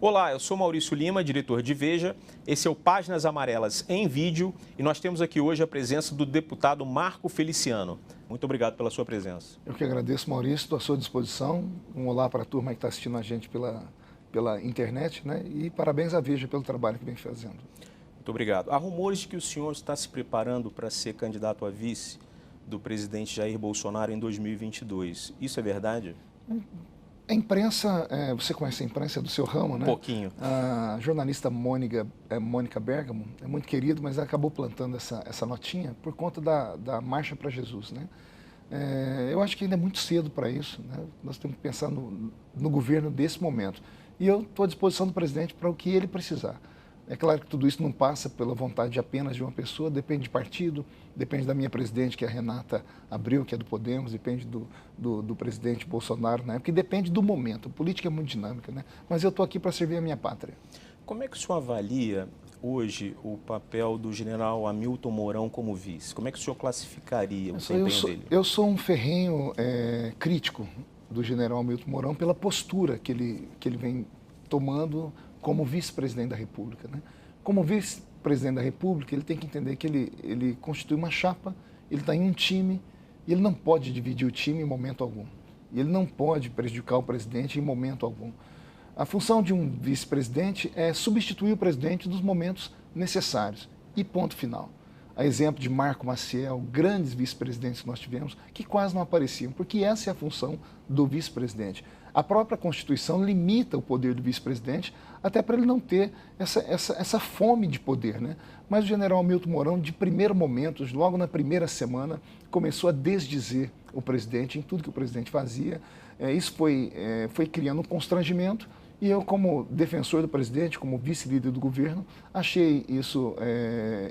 Olá, eu sou Maurício Lima, diretor de Veja. Esse é o Páginas Amarelas em vídeo e nós temos aqui hoje a presença do deputado Marco Feliciano. Muito obrigado pela sua presença. Eu que agradeço, Maurício, estou à sua disposição. Um olá para a turma que está assistindo a gente pela internet, né? E parabéns à Veja pelo trabalho que vem fazendo. Muito obrigado. Há rumores de que o senhor está se preparando para ser candidato a vice do presidente Jair Bolsonaro em 2022. Isso é verdade? A imprensa, você conhece a imprensa do seu ramo, né? Um pouquinho. A jornalista Mônica Bergamo é muito querida, mas ela acabou plantando essa notinha por conta da Marcha para Jesus, né? Eu acho que ainda é muito cedo para isso, né? Nós temos que pensar no governo desse momento. E eu estou à disposição do presidente para o que ele precisar. É claro que tudo isso não passa pela vontade apenas de uma pessoa, depende de partido, depende da minha presidente, que é a Renata Abreu, que é do Podemos, depende do presidente Bolsonaro, né? Porque depende do momento. A política é muito dinâmica, né? Mas eu estou aqui para servir a minha pátria. Como é que o senhor avalia hoje o papel do general Hamilton Mourão como vice? Como é que o senhor classificaria o desempenho dele? Eu sou um ferrenho crítico do general Hamilton Mourão pela postura que ele vem tomando como vice-presidente da República, né? Como vice-presidente da República, ele tem que entender que ele constitui uma chapa, ele está em um time, e ele não pode dividir o time em momento algum. E ele não pode prejudicar o presidente em momento algum. A função de um vice-presidente é substituir o presidente nos momentos necessários. E ponto final. A exemplo de Marco Maciel, grandes vice-presidentes que nós tivemos, que quase não apareciam, porque essa é a função do vice-presidente. A própria Constituição limita o poder do vice-presidente, até para ele não ter essa fome de poder, né? Mas o general Hamilton Mourão, de primeiro momento, logo na primeira semana, começou a desdizer o presidente em tudo que o presidente fazia. Isso foi criando um constrangimento, e eu, como defensor do presidente, como vice-líder do governo, achei isso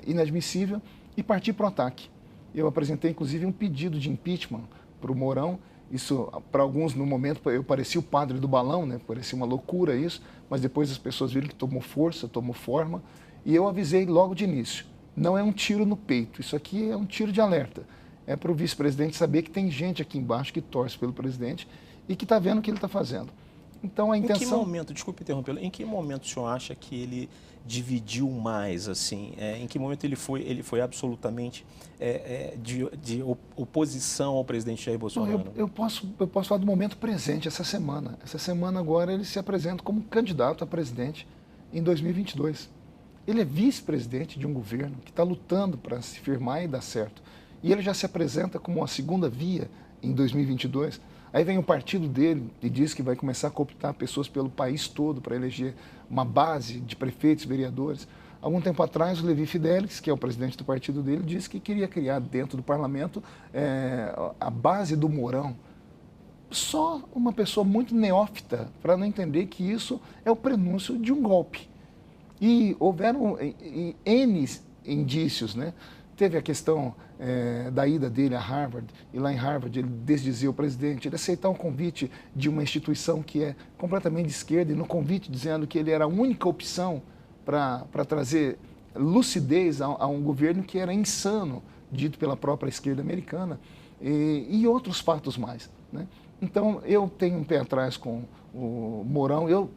inadmissível e parti para o ataque. Eu apresentei, inclusive, um pedido de impeachment para o Mourão. Isso, para alguns, no momento, eu parecia o padre do balão, né? Parecia uma loucura isso, mas depois as pessoas viram que tomou força, tomou forma, e eu avisei logo de início. Não é um tiro no peito, isso aqui é um tiro de alerta. É para o vice-presidente saber que tem gente aqui embaixo que torce pelo presidente e que está vendo o que ele está fazendo. Então, a intenção... Em que momento, desculpe interrompê-lo, em que momento o senhor acha que ele dividiu mais, assim? Em que momento ele foi absolutamente de oposição ao presidente Jair Bolsonaro? Eu posso falar do momento presente, essa semana. Essa semana agora ele se apresenta como candidato a presidente em 2022. Ele é vice-presidente de um governo que está lutando para se firmar e dar certo. E ele já se apresenta como uma segunda via em 2022. Aí vem o partido dele e diz que vai começar a cooptar pessoas pelo país todo para eleger uma base de prefeitos e vereadores. Algum tempo atrás, o Levi Fidelix, que é o presidente do partido dele, disse que queria criar dentro do parlamento a base do Mourão. Só uma pessoa muito neófita para não entender que isso é o prenúncio de um golpe. E houveram N indícios, né? Teve a questão da ida dele a Harvard, e lá em Harvard ele desdizer o presidente, ele aceitar um convite de uma instituição que é completamente de esquerda, e no convite dizendo que ele era a única opção para trazer lucidez a um governo que era insano, dito pela própria esquerda americana, e outros fatos mais, né? Então, eu tenho um pé atrás com o Mourão, eu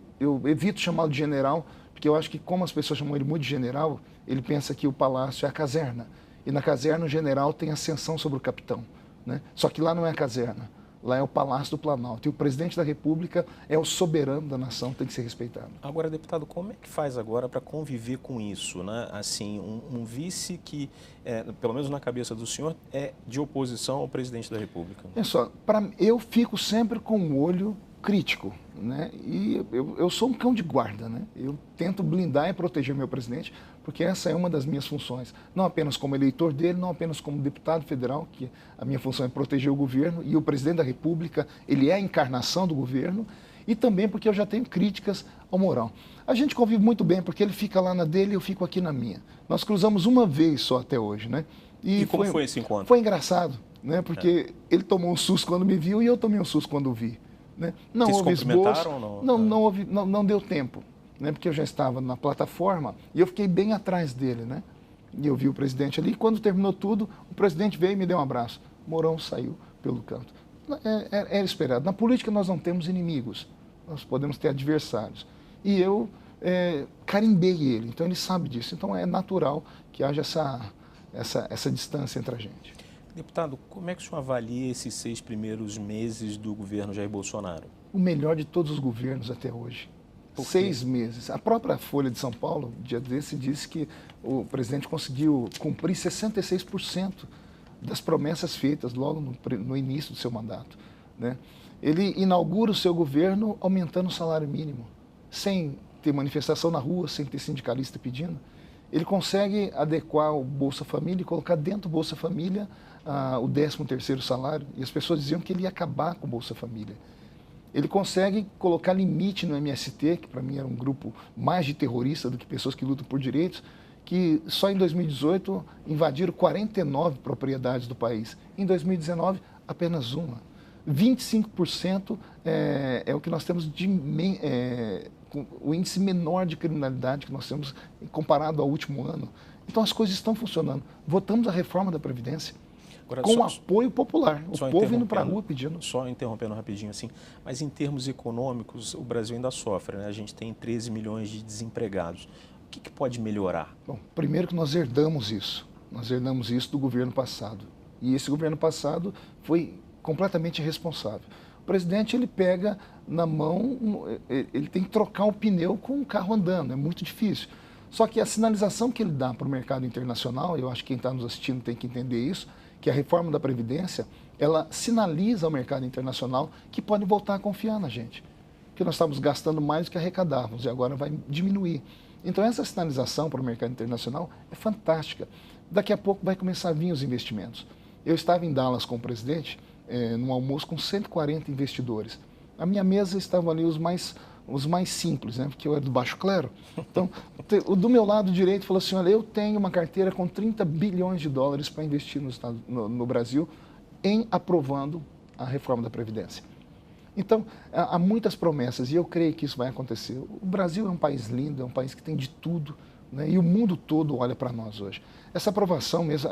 evito chamá-lo de general, porque eu acho que, como as pessoas chamam ele muito de general, ele pensa que o palácio é a caserna. E na caserna o general tem ascensão sobre o capitão, né? Só que lá não é a caserna, lá é o Palácio do Planalto. E o presidente da República é o soberano da nação, tem que ser respeitado. Agora, deputado, como é que faz agora para conviver com isso, né? Assim, um vice que, pelo menos na cabeça do senhor, é de oposição ao presidente da República. É só, eu fico sempre com um olho crítico, né? E eu sou um cão de guarda, né? Eu tento blindar e proteger meu presidente, porque essa é uma das minhas funções, não apenas como eleitor dele, não apenas como deputado federal, que a minha função é proteger o governo, e o presidente da República, ele é a encarnação do governo, e também porque eu já tenho críticas ao Mourão. A gente convive muito bem, porque ele fica lá na dele e eu fico aqui na minha. Nós cruzamos uma vez só até hoje, né? E como foi esse encontro? Foi engraçado, né? Porque ele tomou um susto quando me viu e eu tomei um susto quando o vi. Né? Não houve esboço, não deu tempo, né? Porque eu já estava na plataforma e eu fiquei bem atrás dele, né? E eu vi o presidente ali, e quando terminou tudo, o presidente veio e me deu um abraço. Mourão saiu pelo canto. Era esperado. Na política nós não temos inimigos, nós podemos ter adversários. e eu carimbei ele, então ele sabe disso. Então é natural que haja essa distância entre a gente. Deputado, como é que o senhor avalia esses 6 primeiros meses do governo Jair Bolsonaro? O melhor de todos os governos até hoje. 6 meses. A própria Folha de São Paulo, dia desse, disse que o presidente conseguiu cumprir 66% das promessas feitas logo no início do seu mandato, né? Ele inaugura o seu governo aumentando o salário mínimo, sem ter manifestação na rua, sem ter sindicalista pedindo. Ele consegue adequar o Bolsa Família e colocar dentro do Bolsa Família o 13º salário. E as pessoas diziam que ele ia acabar com o Bolsa Família. Ele consegue colocar limite no MST, que para mim era um grupo mais de terrorista do que pessoas que lutam por direitos, que só em 2018 invadiram 49 propriedades do país. Em 2019, apenas uma. 25% é o que nós temos de o índice menor de criminalidade que nós temos comparado ao último ano. Então as coisas estão funcionando. Votamos a reforma da Previdência. Agora, com apoio popular, o povo indo para a rua pedindo. Só interrompendo rapidinho assim, mas em termos econômicos, o Brasil ainda sofre, né? A gente tem 13 milhões de desempregados. O que pode melhorar? Bom, primeiro que nós herdamos isso. Nós herdamos isso do governo passado. E esse governo passado foi completamente irresponsável. O presidente, ele pega na mão, ele tem que trocar o pneu com o carro andando, é muito difícil. Só que a sinalização que ele dá para o mercado internacional, eu acho que quem está nos assistindo tem que entender isso, que a reforma da Previdência, ela sinaliza ao mercado internacional que pode voltar a confiar na gente. Que nós estamos gastando mais do que arrecadávamos e agora vai diminuir. Então essa sinalização para o mercado internacional é fantástica. Daqui a pouco vai começar a vir os investimentos. Eu estava em Dallas com o presidente, num almoço com 140 investidores. A minha mesa estavam ali os mais simples, né? Porque eu era do baixo clero. Então, do meu lado direito falou assim, olha, eu tenho uma carteira com 30 bilhões de dólares para investir no Brasil em aprovando a reforma da Previdência. Então, há muitas promessas e eu creio que isso vai acontecer. O Brasil é um país lindo, é um país que tem de tudo, né? E o mundo todo olha para nós hoje. Essa aprovação mesmo,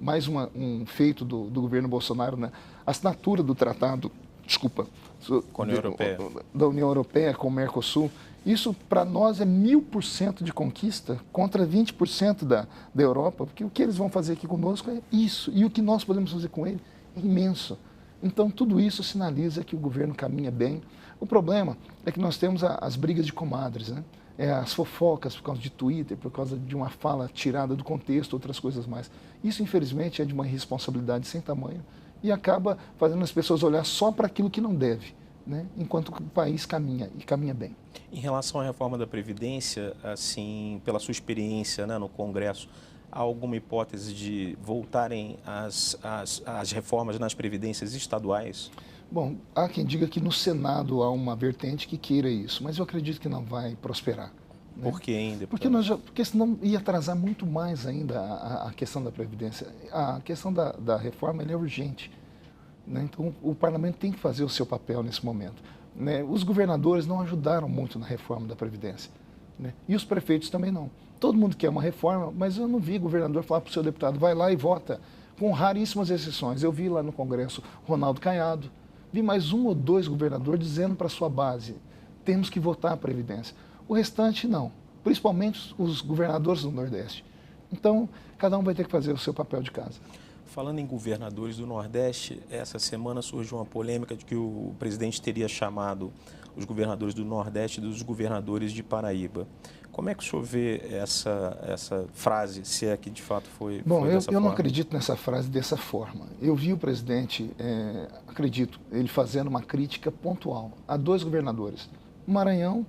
mais um feito do governo Bolsonaro, né? A assinatura do tratado, da União Europeia com o Mercosul, isso para nós é 1000% de conquista contra 20% da Europa, porque o que eles vão fazer aqui conosco é isso, e o que nós podemos fazer com ele é imenso. Então tudo isso sinaliza que o governo caminha bem. O problema é que nós temos as brigas de comadres, né? As fofocas por causa de Twitter, por causa de uma fala tirada do contexto, outras coisas mais. Isso, infelizmente, é de uma irresponsabilidade sem tamanho e acaba fazendo as pessoas olhar só para aquilo que não deve, né? Enquanto o país caminha, e caminha bem. Em relação à reforma da Previdência, assim, pela sua experiência, né, no Congresso, há alguma hipótese de voltarem as reformas nas previdências estaduais? Bom, há quem diga que no Senado há uma vertente que queira isso, mas eu acredito que não vai prosperar. Né? Por que ainda? Porque senão ia atrasar muito mais ainda a questão da Previdência. A questão da reforma é urgente. Né? Então, o parlamento tem que fazer o seu papel nesse momento. Né? Os governadores não ajudaram muito na reforma da Previdência. Né? E os prefeitos também não. Todo mundo quer uma reforma, mas eu não vi governador falar para o seu deputado, vai lá e vota, com raríssimas exceções. Eu vi lá no Congresso Ronaldo Caiado, vi mais 1 ou 2 governadores dizendo para a sua base, temos que votar a Previdência. O restante não, principalmente os governadores do Nordeste. Então, cada um vai ter que fazer o seu papel de casa. Falando em governadores do Nordeste, essa semana surgiu uma polêmica de que o presidente teria chamado os governadores do Nordeste dos governadores de Paraíba. Como é que o senhor vê essa frase, se é que de fato foi Bom, foi dessa forma? Eu não acredito nessa frase dessa forma. Eu vi o presidente, acredito, ele fazendo uma crítica pontual a 2 governadores, do Maranhão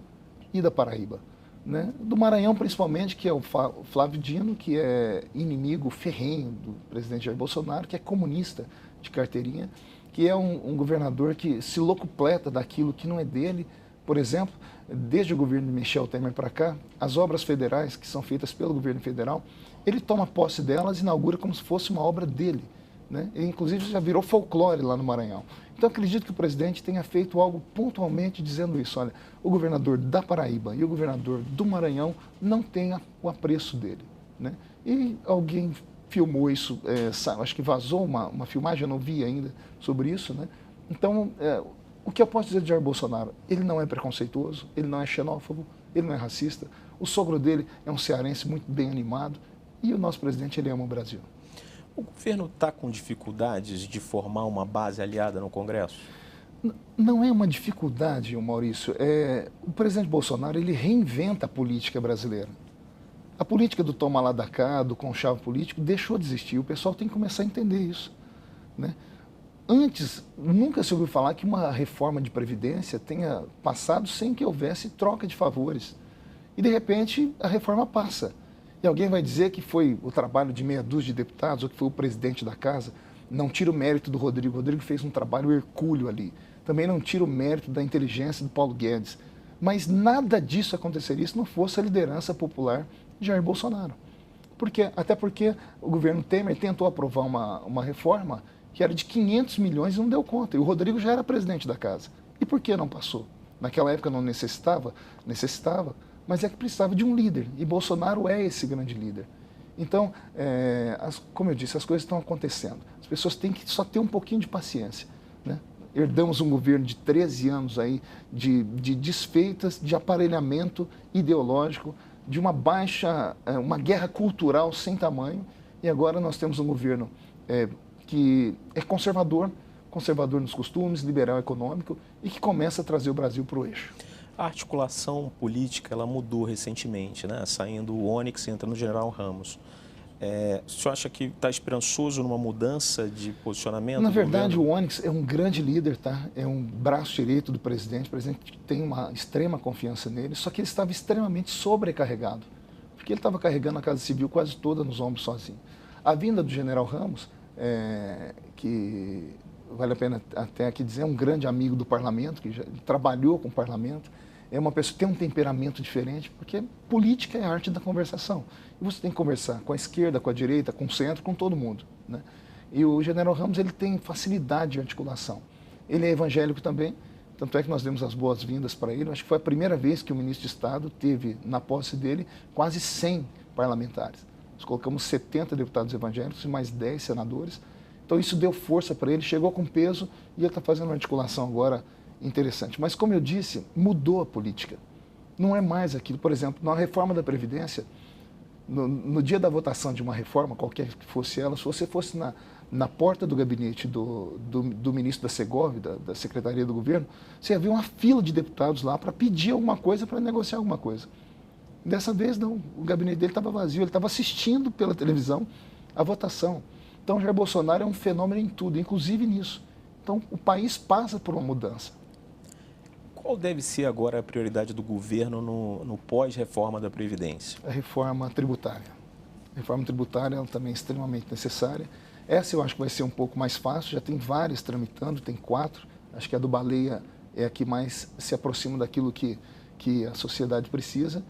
e da Paraíba. Né? Do Maranhão, principalmente, que é o Flávio Dino, que é inimigo ferrenho do presidente Jair Bolsonaro, que é comunista de carteirinha, que é um governador que se locupleta daquilo que não é dele. Por exemplo, desde o governo de Michel Temer para cá, as obras federais que são feitas pelo governo federal, ele toma posse delas e inaugura como se fosse uma obra dele. Né? Ele, inclusive, já virou folclore lá no Maranhão. Então, acredito que o presidente tenha feito algo pontualmente dizendo isso. Olha, o governador da Paraíba e o governador do Maranhão não têm o apreço dele. Né? E alguém filmou isso, acho que vazou uma filmagem, eu não vi ainda sobre isso. Né? Então, o que eu posso dizer de Jair Bolsonaro? Ele não é preconceituoso, ele não é xenófobo, ele não é racista, o sogro dele é um cearense muito bem animado e o nosso presidente, ele ama o Brasil. O governo está com dificuldades de formar uma base aliada no Congresso? Não é uma dificuldade, Maurício. O presidente Bolsonaro, ele reinventa a política brasileira. A política do toma lá da cá, do conchavo político, deixou de existir. O pessoal tem que começar a entender isso, né? Antes, nunca se ouviu falar que uma reforma de Previdência tenha passado sem que houvesse troca de favores. E, de repente, a reforma passa. E alguém vai dizer que foi o trabalho de meia dúzia de deputados ou que foi o presidente da casa. Não tira o mérito do Rodrigo. O Rodrigo fez um trabalho hercúleo ali. Também não tira o mérito da inteligência do Paulo Guedes. Mas nada disso aconteceria se não fosse a liderança popular de Jair Bolsonaro. Até porque o governo Temer tentou aprovar uma reforma que era de 500 milhões e não deu conta. E o Rodrigo já era presidente da casa. E por que não passou? Naquela época não necessitava? Necessitava, mas é que precisava de um líder. E Bolsonaro é esse grande líder. Então, como eu disse, as coisas estão acontecendo. As pessoas têm que só ter um pouquinho de paciência, né? Herdamos um governo de 13 anos aí de desfeitas, de aparelhamento ideológico, de uma guerra cultural sem tamanho. E agora nós temos um governo que é conservador nos costumes, liberal econômico e que começa a trazer o Brasil para o eixo. A articulação política, ela mudou recentemente, né? Saindo o Onyx e entrando o General Ramos. O senhor acha que está esperançoso numa mudança de posicionamento? Na verdade, o Onyx é um grande líder, tá? É um braço direito do presidente. O presidente tem uma extrema confiança nele, só que ele estava extremamente sobrecarregado, porque ele estava carregando a Casa Civil quase toda nos ombros sozinho. A vinda do General Ramos, que vale a pena até aqui dizer, é um grande amigo do parlamento, que já trabalhou com o parlamento, é uma pessoa que tem um temperamento diferente, porque política é a arte da conversação. E você tem que conversar com a esquerda, com a direita, com o centro, com todo mundo, né? E o General Ramos, ele tem facilidade de articulação. Ele é evangélico também, tanto é que nós demos as boas-vindas para ele. Acho que foi a primeira vez que o ministro de Estado teve, na posse dele, quase 100 parlamentares. Nós colocamos 70 deputados evangélicos e mais 10 senadores. Então isso deu força para ele, chegou com peso e ele está fazendo uma articulação agora interessante. Mas, como eu disse, mudou a política. Não é mais aquilo. Por exemplo, na reforma da Previdência, no dia da votação de uma reforma, qualquer que fosse ela, se você fosse na porta do gabinete do ministro da Segovia, da Secretaria do Governo, você ia ver uma fila de deputados lá para pedir alguma coisa, para negociar alguma coisa. Dessa vez, não. O gabinete dele estava vazio, ele estava assistindo pela televisão a votação. Então, Jair Bolsonaro é um fenômeno em tudo, inclusive nisso. Então, o país passa por uma mudança. Qual deve ser agora a prioridade do governo no pós-reforma da Previdência? A reforma tributária. A reforma tributária ela também é extremamente necessária. Essa eu acho que vai ser um pouco mais fácil, já tem várias tramitando, tem 4. Acho que a do Baleia é a que mais se aproxima daquilo que a sociedade precisa.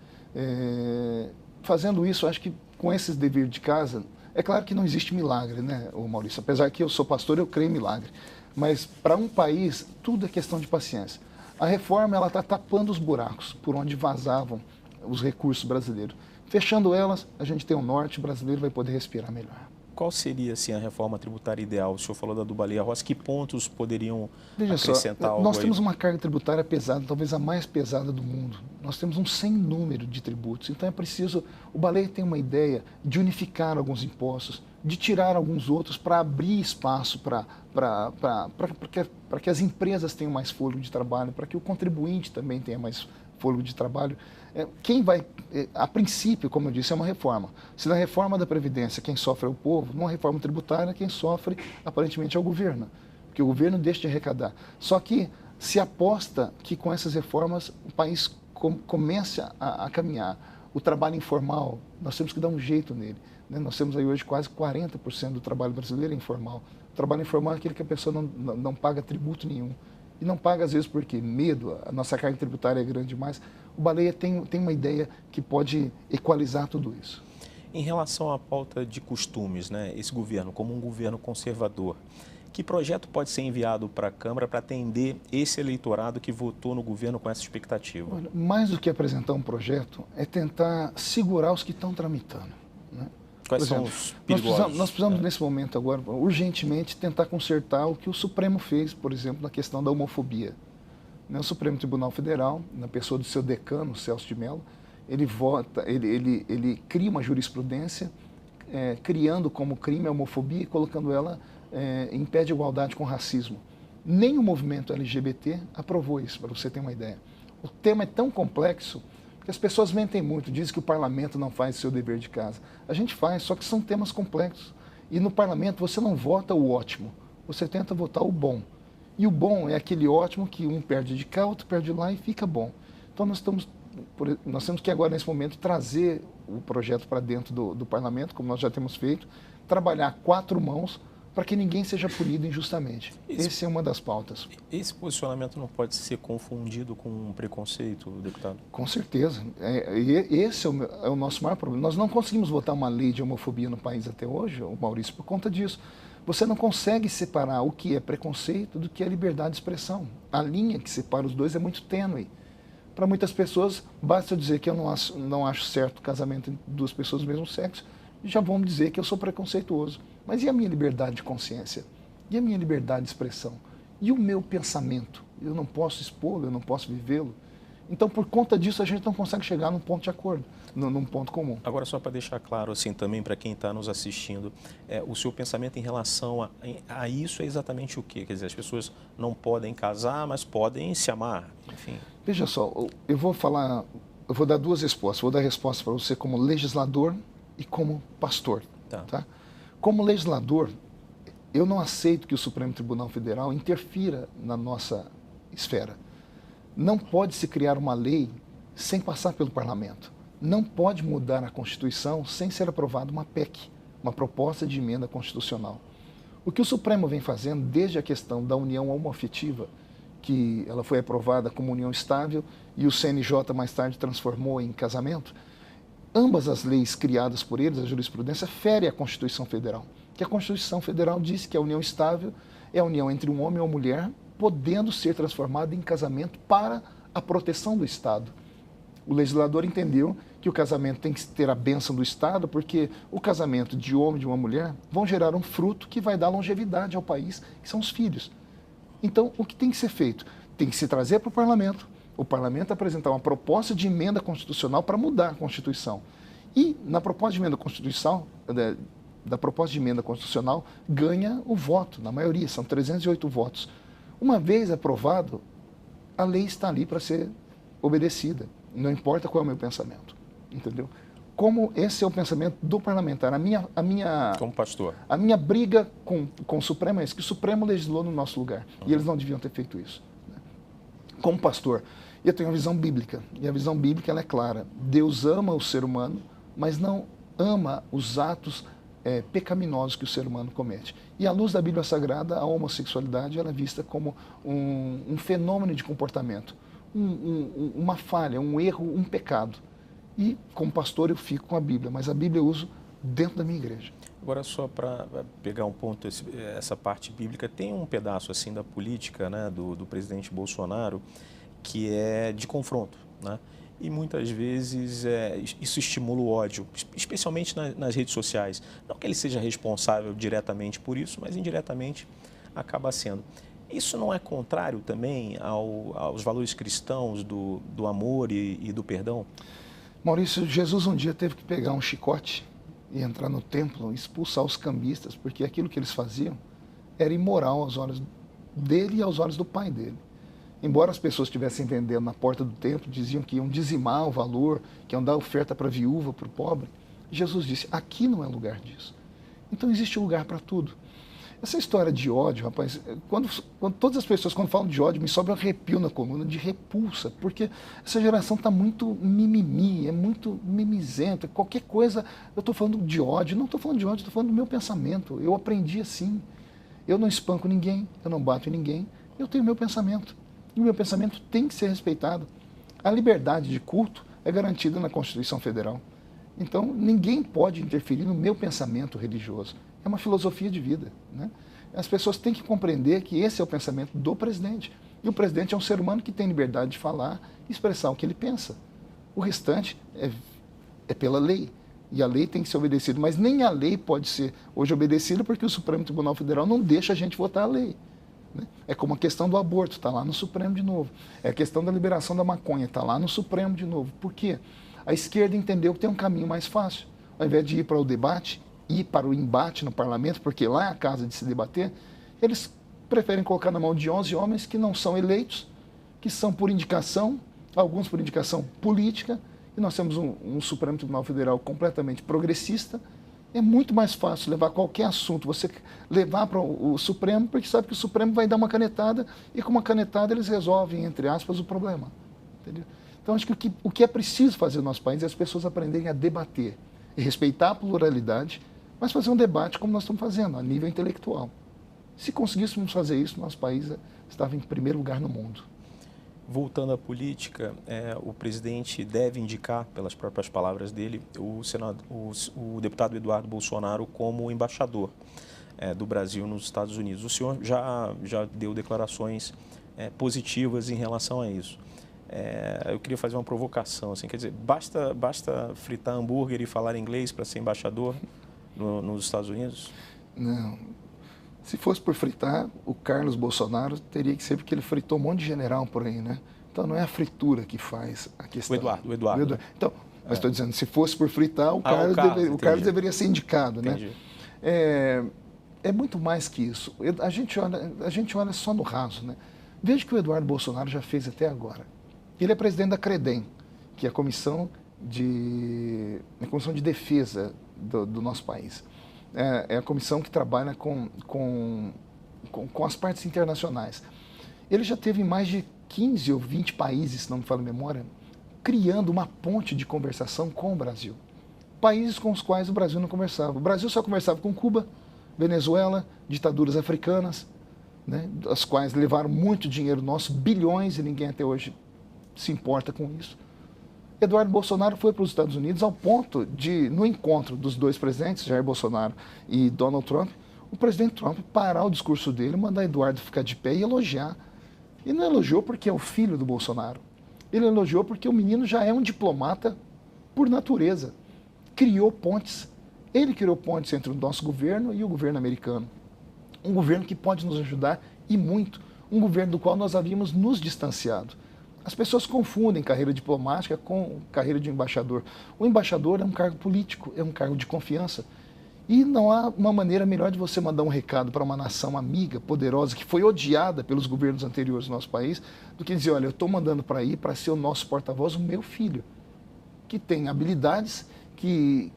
Fazendo isso, acho que com esses deveres de casa, é claro que não existe milagre, né, Maurício? Apesar que eu sou pastor, eu creio em milagre. Mas para um país, tudo é questão de paciência. A reforma ela está tapando os buracos por onde vazavam os recursos brasileiros. Fechando elas, a gente tem o norte, o brasileiro vai poder respirar melhor. Qual seria, assim, a reforma tributária ideal? O senhor falou da do Baleia Rossi, que pontos poderiam Veja acrescentar só, nós algo temos aí? uma carga tributária pesada, talvez a mais pesada do mundo. Nós temos um sem número de tributos, então é preciso... O Baleia tem uma ideia de unificar alguns impostos, de tirar alguns outros para abrir espaço para que as empresas tenham mais fôlego de trabalho, para que o contribuinte também tenha mais fôlego de trabalho. A princípio, como eu disse, é uma reforma. Se na reforma da Previdência quem sofre é o povo, numa reforma tributária quem sofre aparentemente é o governo, porque o governo deixa de arrecadar. Só que se aposta que com essas reformas o país comece a caminhar. O trabalho informal, nós temos que dar um jeito nele, né? Nós temos aí hoje quase 40% do trabalho brasileiro informal. O trabalho informal é aquele que a pessoa não paga tributo nenhum. E não paga, às vezes, porque medo, a nossa carga tributária é grande demais. O Baleia tem uma ideia que pode equalizar tudo isso. Em relação à pauta de costumes, né, esse governo, como um governo conservador, que projeto pode ser enviado para a Câmara para atender esse eleitorado que votou no governo com essa expectativa? Olha, mais do que apresentar um projeto, é tentar segurar os que estão tramitando, né? Quais são os perigosos? Nós precisamos, nesse momento agora, urgentemente tentar consertar o que o Supremo fez, por exemplo, na questão da homofobia. né? O Supremo Tribunal Federal, na pessoa do seu decano, Celso de Mello, ele cria uma jurisprudência, criando como crime a homofobia e colocando ela em pé de igualdade com o racismo. Nem o movimento LGBT aprovou isso, para você ter uma ideia. O tema é tão complexo que as pessoas mentem muito, dizem que o parlamento não faz o seu dever de casa. A gente faz, só que são temas complexos. E no parlamento você não vota o ótimo, você tenta votar o bom. E o bom é aquele ótimo que um perde de cá, outro perde de lá e fica bom. Então nós temos que agora, nesse momento, trazer o projeto para dentro do parlamento, como nós já temos feito, trabalhar 4 mãos para que ninguém seja punido injustamente. Essa é uma das pautas. Esse posicionamento não pode ser confundido com um preconceito, deputado? Com certeza. Esse é o nosso maior problema. Nós não conseguimos votar uma lei de homofobia no país até hoje, Maurício, por conta disso. Você não consegue separar o que é preconceito do que é liberdade de expressão. A linha que separa os dois é muito tênue. Para muitas pessoas, basta eu dizer que eu não acho certo o casamento entre 2 pessoas do mesmo sexo, já vão me dizer que eu sou preconceituoso. Mas e a minha liberdade de consciência? E a minha liberdade de expressão? E o meu pensamento? Eu não posso expô-lo, eu não posso vivê-lo. Então, por conta disso, a gente não consegue chegar num ponto de acordo, num ponto comum. Agora, só para deixar claro assim também para quem está nos assistindo, o seu pensamento em relação a isso é exatamente o quê? Quer dizer, as pessoas não podem casar, mas podem se amar, enfim. Veja só, eu vou dar 2 respostas. Vou dar a resposta para você como legislador e como pastor. Tá? Como legislador, eu não aceito que o Supremo Tribunal Federal interfira na nossa esfera. Não pode se criar uma lei sem passar pelo parlamento. Não pode mudar a Constituição sem ser aprovada uma PEC, uma proposta de emenda constitucional. O que o Supremo vem fazendo desde a questão da união homoafetiva, que ela foi aprovada como união estável e o CNJ mais tarde transformou em casamento, ambas as leis criadas por eles, a jurisprudência, fere a Constituição Federal. Que a Constituição Federal diz que a união estável é a união entre um homem e uma mulher, podendo ser transformada em casamento para a proteção do Estado. O legislador entendeu que o casamento tem que ter a bênção do Estado, porque o casamento de homem e de uma mulher vão gerar um fruto que vai dar longevidade ao país, que são os filhos. Então, o que tem que ser feito? Tem que se trazer para o parlamento apresentar uma proposta de emenda constitucional para mudar a Constituição. E, na proposta de emenda constitucional, da proposta de emenda constitucional, ganha o voto, na maioria, são 308 votos. Uma vez aprovado, a lei está ali para ser obedecida, não importa qual é o meu pensamento, entendeu? Como esse é o pensamento do parlamentar, como pastor, a minha briga com o Supremo é isso, que o Supremo legislou no nosso lugar, e eles não deviam ter feito isso. Né? Como pastor, eu tenho uma visão bíblica, e a visão bíblica ela é clara. Deus ama o ser humano, mas não ama os atos pecaminosos que o ser humano comete. E à luz da Bíblia Sagrada, a homossexualidade ela é vista como um fenômeno de comportamento, uma falha, um erro, um pecado. E, como pastor, eu fico com a Bíblia, mas a Bíblia eu uso dentro da minha igreja. Agora, só para pegar um ponto, essa parte bíblica, tem um pedaço assim da política, né, do presidente Bolsonaro, que é de confronto, né? E muitas vezes isso estimula o ódio, especialmente nas redes sociais. Não que ele seja responsável diretamente por isso, mas indiretamente acaba sendo. Isso não é contrário também aos valores cristãos do amor e do perdão? Maurício, Jesus um dia teve que pegar um chicote e entrar no templo e expulsar os cambistas, porque aquilo que eles faziam era imoral aos olhos dele e aos olhos do pai dele. Embora as pessoas estivessem vendendo na porta do templo, diziam que iam dizimar o valor, que iam dar oferta para a viúva, para o pobre, Jesus disse, aqui não é lugar disso. Então existe lugar para tudo. Essa história de ódio, rapaz, quando todas as pessoas quando falam de ódio, me sobe um arrepio na coluna, de repulsa, porque essa geração está muito mimimi, é muito mimizenta, qualquer coisa, eu estou falando de ódio, não estou falando de ódio, estou falando do meu pensamento, eu aprendi assim, eu não espanco ninguém, eu não bato em ninguém, eu tenho meu pensamento, e o meu pensamento tem que ser respeitado. A liberdade de culto é garantida na Constituição Federal, então ninguém pode interferir no meu pensamento religioso. É uma filosofia de vida, né? As pessoas têm que compreender que esse é o pensamento do presidente. E o presidente é um ser humano que tem liberdade de falar e expressar o que ele pensa. O restante é pela lei. E a lei tem que ser obedecida. Mas nem a lei pode ser hoje obedecida porque o Supremo Tribunal Federal não deixa a gente votar a lei. né? É como a questão do aborto, está lá no Supremo de novo. É a questão da liberação da maconha, está lá no Supremo de novo. Por quê? A esquerda entendeu que tem um caminho mais fácil. Ao invés de ir para o debate, ir para o embate no parlamento, porque lá é a casa de se debater, eles preferem colocar na mão de 11 homens que não são eleitos, que são por indicação, alguns por indicação política, e nós temos um Supremo Tribunal Federal completamente progressista. É muito mais fácil levar qualquer assunto, você levar para o Supremo, porque sabe que o Supremo vai dar uma canetada, e com uma canetada eles resolvem, entre aspas, o problema. Entendeu? Então, acho que o que é preciso fazer no nosso país é as pessoas aprenderem a debater, e respeitar a pluralidade, mas fazer um debate como nós estamos fazendo, a nível intelectual. Se conseguíssemos fazer isso, nosso país estava em primeiro lugar no mundo. Voltando à política, o presidente deve indicar, pelas próprias palavras dele, o deputado Eduardo Bolsonaro como embaixador do Brasil nos Estados Unidos. O senhor já deu declarações positivas em relação a isso. Eu queria fazer uma provocação, assim, quer dizer, basta fritar hambúrguer e falar inglês para ser embaixador nos Estados Unidos? Não. Se fosse por fritar, o Carlos Bolsonaro teria que ser porque ele fritou um monte de general por aí, né? Então não é a fritura que faz a questão. O Eduardo. Então, mas estou dizendo, se fosse por fritar, o Carlos deveria ser indicado, entendi. Né? É muito mais que isso. A gente olha só no raso, né? Veja que o Eduardo Bolsonaro já fez até agora. Ele é presidente da CREDEM, que é a Comissão de Defesa do nosso país. É a comissão que trabalha com as partes internacionais. Ele já teve em mais de 15 ou 20 países, se não me falha a memória, criando uma ponte de conversação com o Brasil. Países com os quais o Brasil não conversava. O Brasil só conversava com Cuba, Venezuela, ditaduras africanas, né, as quais levaram muito dinheiro nosso, bilhões, e ninguém até hoje se importa com isso. Eduardo Bolsonaro foi para os Estados Unidos ao ponto de, no encontro dos dois presidentes, Jair Bolsonaro e Donald Trump, o presidente Trump parar o discurso dele, mandar Eduardo ficar de pé e elogiar. E não elogiou porque é o filho do Bolsonaro. Ele elogiou porque o menino já é um diplomata por natureza. Criou pontes. Ele criou pontes entre o nosso governo e o governo americano. Um governo que pode nos ajudar e muito. Um governo do qual nós havíamos nos distanciado. As pessoas confundem carreira diplomática com carreira de embaixador. O embaixador é um cargo político, é um cargo de confiança. E não há uma maneira melhor de você mandar um recado para uma nação amiga, poderosa, que foi odiada pelos governos anteriores do nosso país, do que dizer, olha, eu estou mandando para ir para ser o nosso porta-voz, o meu filho, que tem habilidades, que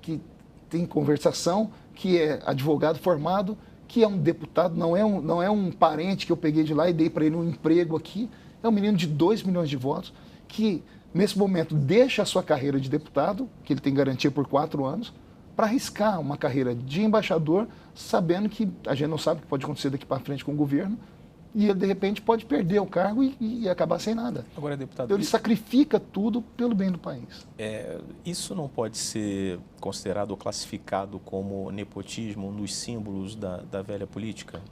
tem conversação, que é advogado formado, que é um deputado, não é um parente que eu peguei de lá e dei para ele um emprego aqui. É um menino de 2 milhões de votos que, nesse momento, deixa a sua carreira de deputado, que ele tem garantia por 4 anos, para arriscar uma carreira de embaixador, sabendo que a gente não sabe o que pode acontecer daqui para frente com o governo, e ele, de repente, pode perder o cargo e acabar sem nada. Agora, deputado... Então, ele sacrifica tudo pelo bem do país. Isso não pode ser considerado ou classificado como nepotismo, um dos símbolos da velha política?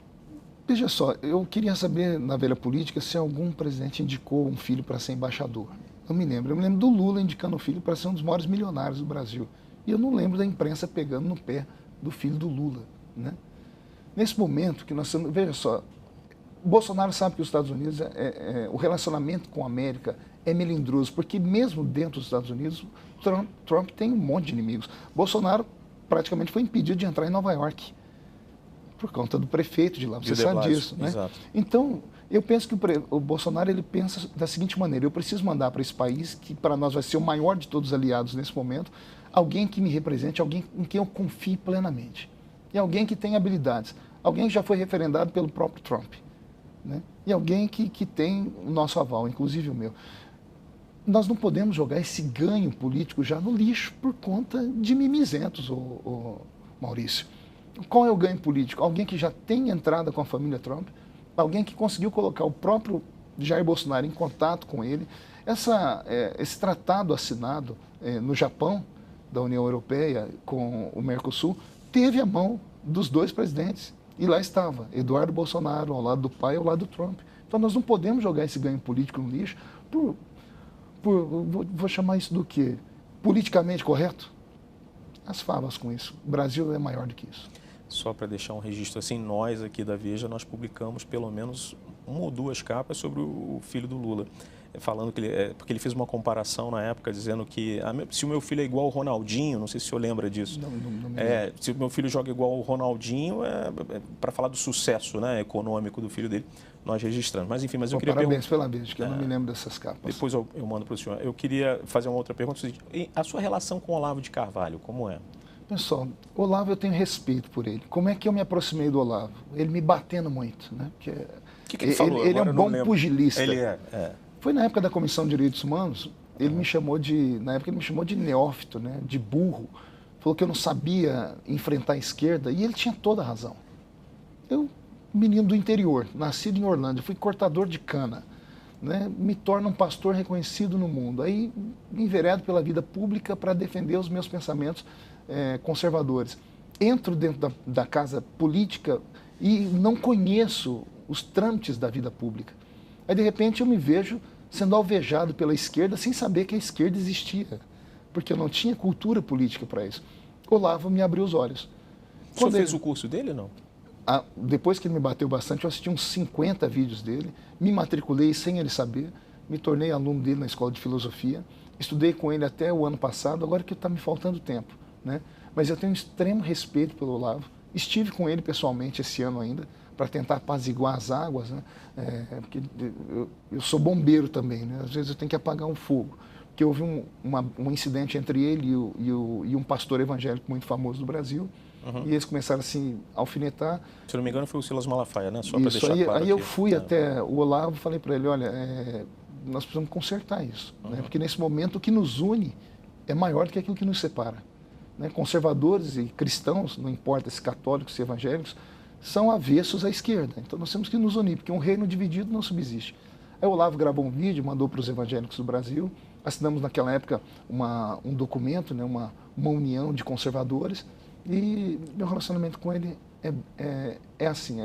Veja só, eu queria saber, na velha política, se algum presidente indicou um filho para ser embaixador. Eu me lembro do Lula indicando o filho para ser um dos maiores milionários do Brasil. E eu não lembro da imprensa pegando no pé do filho do Lula, né? Nesse momento que nós estamos... Veja só, Bolsonaro sabe que os Estados Unidos, o relacionamento com a América é melindroso, porque mesmo dentro dos Estados Unidos, Trump tem um monte de inimigos. Bolsonaro praticamente foi impedido de entrar em Nova York, por conta do prefeito de lá, você sabe disso, né? Exato. Então, eu penso que o Bolsonaro ele pensa da seguinte maneira, eu preciso mandar para esse país, que para nós vai ser o maior de todos os aliados nesse momento, alguém que me represente, alguém em quem eu confie plenamente. E alguém que tem habilidades, alguém que já foi referendado pelo próprio Trump, né? E alguém que tem o nosso aval, inclusive o meu. Nós não podemos jogar esse ganho político já no lixo por conta de mimizentos, Maurício. Qual é o ganho político? Alguém que já tem entrada com a família Trump, alguém que conseguiu colocar o próprio Jair Bolsonaro em contato com ele. Esse tratado assinado no Japão, da União Europeia, com o Mercosul, teve a mão dos dois presidentes. E lá estava Eduardo Bolsonaro, ao lado do pai, ao lado do Trump. Então nós não podemos jogar esse ganho político no lixo vou chamar isso do quê? Politicamente correto? As favas com isso. O Brasil é maior do que isso. Só para deixar um registro assim, nós aqui da Veja, nós publicamos pelo menos 1 ou 2 capas sobre o filho do Lula, falando que porque ele fez uma comparação na época, dizendo que se o meu filho é igual ao Ronaldinho, não sei se o senhor lembra disso. Não me se o meu filho joga igual ao Ronaldinho, para falar do sucesso, né, econômico do filho dele, nós registramos. Mas enfim, eu queria parabéns pela Veja, que eu não me lembro dessas capas. Depois eu mando para o senhor. Eu queria fazer uma outra pergunta. A sua relação com o Olavo de Carvalho, como é? Pessoal, Olavo, eu tenho respeito por ele. Como é que eu me aproximei do Olavo? Ele me batendo muito, né? Que ele falou? Ele é um bom pugilista. Ele é. Foi na época da Comissão de Direitos Humanos, ele me chamou na época ele me chamou de neófito, né? De burro. Falou que eu não sabia enfrentar a esquerda e ele tinha toda a razão. Eu, menino do interior, nascido em Orlândia, fui cortador de cana, né? Me torno um pastor reconhecido no mundo. Aí me enveredo pela vida pública para defender os meus pensamentos conservadores. Entro dentro da casa política e não conheço os trâmites da vida pública. Aí, de repente, eu me vejo sendo alvejado pela esquerda sem saber que a esquerda existia, porque eu não tinha cultura política para isso. Olavo me abriu os olhos. O senhor fez o curso dele ou não? Depois que ele me bateu bastante, eu assisti uns 50 vídeos dele, me matriculei sem ele saber, me tornei aluno dele na escola de filosofia, estudei com ele até o ano passado, agora que está me faltando tempo, né? Mas eu tenho um extremo respeito pelo Olavo, estive com ele pessoalmente esse ano ainda, para tentar apaziguar as águas, né? Porque eu sou bombeiro também, né? Às vezes eu tenho que apagar um fogo, porque houve um incidente entre ele e um pastor evangélico muito famoso do Brasil, e eles começaram a se alfinetar. Se não me engano foi o Silas Malafaia, né? Só para deixar claro. Aí eu fui até o Olavo e falei para ele, olha, nós precisamos consertar isso, né? Porque nesse momento o que nos une é maior do que aquilo que nos separa, né? Conservadores e cristãos, não importa se católicos, se evangélicos, são avessos à esquerda. Então nós temos que nos unir, porque um reino dividido não subsiste. Aí o Olavo gravou um vídeo, mandou para os evangélicos do Brasil, assinamos naquela época um documento, né? uma união de conservadores, e meu relacionamento com ele é assim,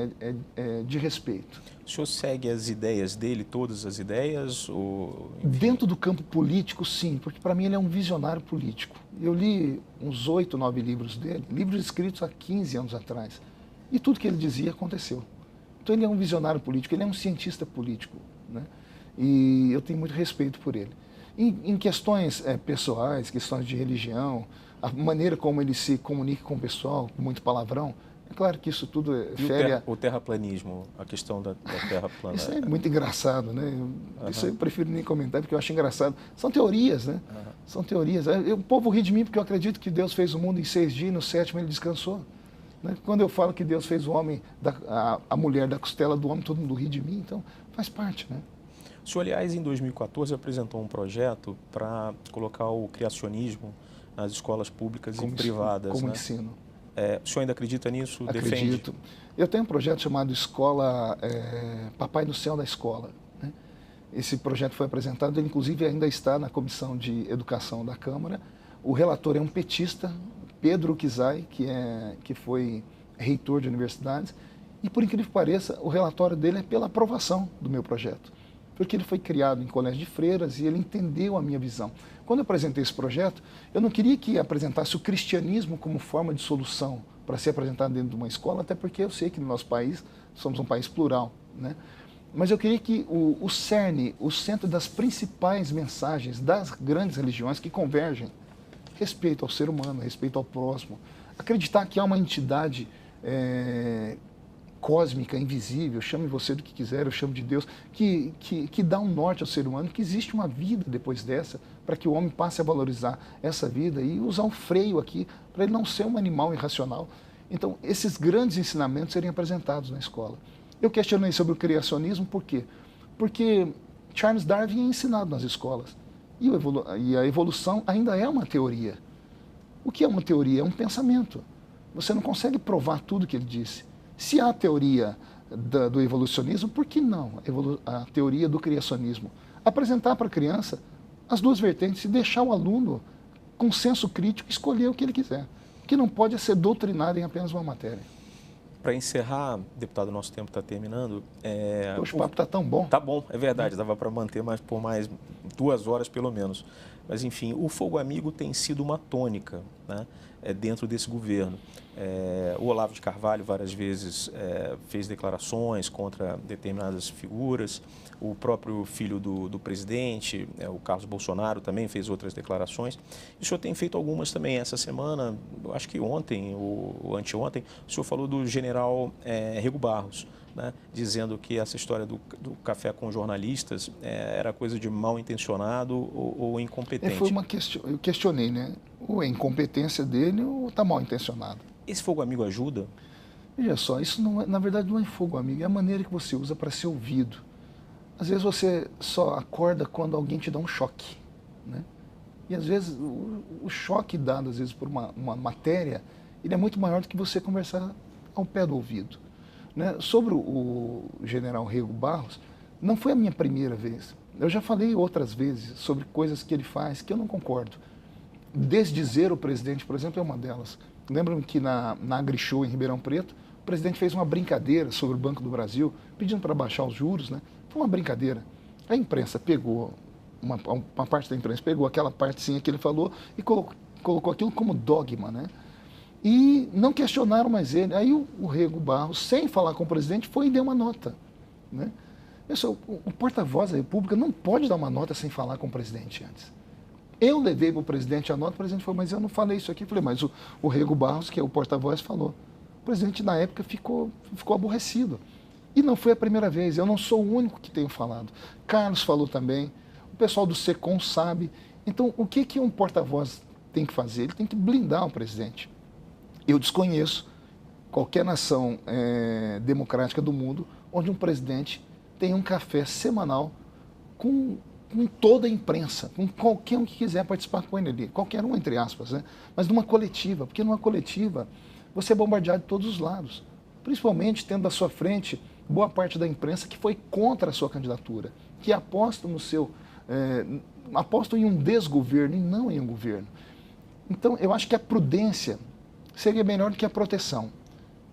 de respeito. O senhor segue as ideias dele, todas as ideias? Dentro do campo político, sim, porque para mim ele é um visionário político. Eu li uns 8, 9 livros dele, livros escritos há 15 anos atrás, e tudo que ele dizia aconteceu. Então ele é um visionário político, ele é um cientista político, né? E eu tenho muito respeito por ele. Em questões pessoais, questões de religião, a maneira como ele se comunica com o pessoal, com muito palavrão, é claro que isso tudo fere... O terraplanismo, a questão da terra plana. Isso é muito engraçado, né? Isso eu prefiro nem comentar, porque eu acho engraçado. São teorias, né? São teorias. O povo ri de mim porque eu acredito que Deus fez o mundo em 6 dias e no 7º ele descansou. Né? Quando eu falo que Deus fez o homem, a mulher da costela do homem, todo mundo ri de mim, então faz parte, né? O senhor, aliás, em 2014 apresentou um projeto para colocar o criacionismo nas escolas públicas e privadas. Como né? ensino. O senhor ainda acredita nisso? Acredito. Defende? Eu tenho um projeto chamado Escola Papai no Céu da Escola. Né? Esse projeto foi apresentado, ele inclusive ainda está na Comissão de Educação da Câmara. O relator é um petista, Pedro Kizai, que foi reitor de universidades. E, por incrível que pareça, o relatório dele é pela aprovação do meu projeto. Porque ele foi criado em colégio de freiras e ele entendeu a minha visão. Quando eu apresentei esse projeto, eu não queria que apresentasse o cristianismo como forma de solução para ser apresentado dentro de uma escola, até porque eu sei que no nosso país somos um país plural, né? Mas eu queria que o cerne, o centro das principais mensagens das grandes religiões que convergem, respeito ao ser humano, respeito ao próximo, acreditar que há uma entidade cósmica, invisível, chame você do que quiser, eu chamo de Deus, que dá um norte ao ser humano, que existe uma vida depois dessa, para que o homem passe a valorizar essa vida e usar um freio aqui, para ele não ser um animal irracional. Então, esses grandes ensinamentos seriam apresentados na escola. Eu questionei sobre o criacionismo, por quê? Porque Charles Darwin é ensinado nas escolas, e a evolução ainda é uma teoria. O que é uma teoria? É um pensamento. Você não consegue provar tudo que ele disse. Se há a teoria do evolucionismo, por que não a teoria do criacionismo? Apresentar para a criança as duas vertentes e deixar o aluno, com senso crítico, escolher o que ele quiser. O que não pode é ser doutrinado em apenas uma matéria. Para encerrar, deputado, nosso tempo está terminando. Poxa, o papo está tão bom. Tá bom, é verdade, dava para manter por mais 2 horas pelo menos. Mas, enfim, o fogo amigo tem sido uma tônica, né, dentro desse governo. O Olavo de Carvalho várias vezes fez declarações contra determinadas figuras, o próprio filho do presidente, o Carlos Bolsonaro, também fez outras declarações. E o senhor tem feito algumas também essa semana, eu acho que ontem ou anteontem, o senhor falou do general Rego Barros, né, dizendo que essa história do café com jornalistas era coisa de mal intencionado ou incompetente. Eu questionei, né? Ou é incompetência dele ou está mal intencionado. Esse fogo amigo ajuda? Veja só, isso não é, na verdade não é fogo amigo, é a maneira que você usa para ser ouvido. Às vezes você só acorda quando alguém te dá um choque, né? E às vezes o choque dado às vezes por uma matéria, ele é muito maior do que você conversar ao pé do ouvido, né? Sobre o general Rego Barros, não foi a minha primeira vez. Eu já falei outras vezes sobre coisas que ele faz que eu não concordo. Desdizer o presidente, por exemplo, é uma delas. Lembram que na AgriShow em Ribeirão Preto, o presidente fez uma brincadeira sobre o Banco do Brasil, pedindo para baixar os juros, né? Foi uma brincadeira. A imprensa pegou, uma parte da imprensa pegou aquela partezinha que ele falou e colocou aquilo como dogma, né? E não questionaram mais ele. Aí o Rego Barros, sem falar com o presidente, foi e deu uma nota, né? O porta-voz da República não pode dar uma nota sem falar com o presidente antes. Eu levei para o presidente a nota, o presidente falou, mas eu não falei isso aqui. Eu falei, mas o Rego Barros, que é o porta-voz, falou. O presidente, na época, ficou aborrecido. E não foi a primeira vez, eu não sou o único que tenho falado. Carlos falou também, o pessoal do SECOM sabe. Então, o que um porta-voz tem que fazer? Ele tem que blindar o presidente. Eu desconheço qualquer nação democrática do mundo onde um presidente tem um café semanal com toda a imprensa, com qualquer um que quiser participar com ele ali, qualquer um, entre aspas, né? Mas numa coletiva, porque numa coletiva você é bombardeado de todos os lados, principalmente tendo à sua frente boa parte da imprensa que foi contra a sua candidatura, que aposta aposta em um desgoverno e não em um governo. Então, eu acho que a prudência seria melhor do que a proteção.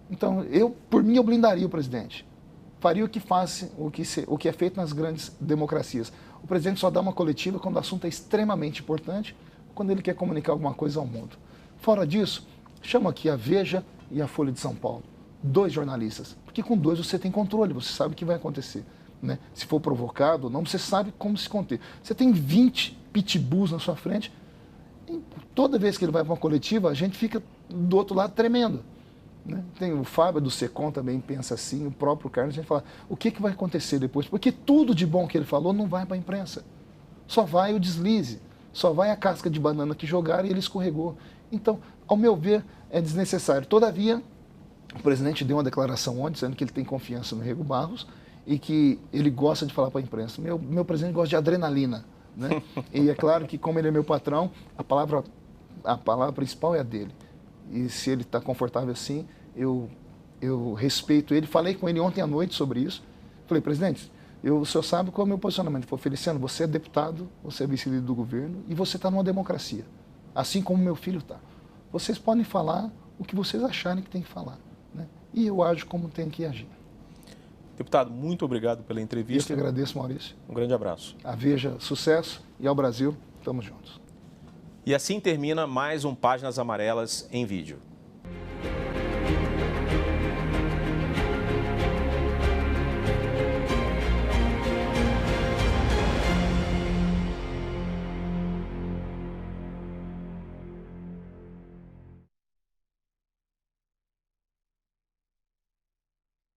Então, por mim, eu blindaria o presidente. Faria o que é feito nas grandes democracias. O presidente só dá uma coletiva quando o assunto é extremamente importante, quando ele quer comunicar alguma coisa ao mundo. Fora disso, chamo aqui a Veja e a Folha de São Paulo. 2 jornalistas, porque com 2 você tem controle, você sabe o que vai acontecer, né? Se for provocado ou não, você sabe como se conter. Você tem 20 pitbulls na sua frente, e toda vez que ele vai para uma coletiva, a gente fica do outro lado tremendo, né? Tem o Fábio do SECOM também pensa assim, o próprio Carlos, a gente fala, o que vai acontecer depois? Porque tudo de bom que ele falou não vai para a imprensa. Só vai o deslize, só vai a casca de banana que jogaram e ele escorregou. Então, ao meu ver, é desnecessário. Todavia, o presidente deu uma declaração ontem, dizendo que ele tem confiança no Rego Barros e que ele gosta de falar para a imprensa. Meu presidente gosta de adrenalina, né? E é claro que, como ele é meu patrão, a palavra principal é a dele. E se ele está confortável assim, eu respeito ele. Falei com ele ontem à noite sobre isso. Falei, presidente, o senhor sabe qual é o meu posicionamento. Ele falou, Feliciano, você é deputado, você é vice-líder do governo e você está numa democracia, assim como meu filho está. Vocês podem falar o que vocês acharem que tem que falar, né? E eu ajo como tem que agir. Deputado, muito obrigado pela entrevista. Eu que agradeço, Maurício. Um grande abraço. A Veja, sucesso, e ao Brasil, estamos juntos. E assim termina mais um Páginas Amarelas em Vídeo.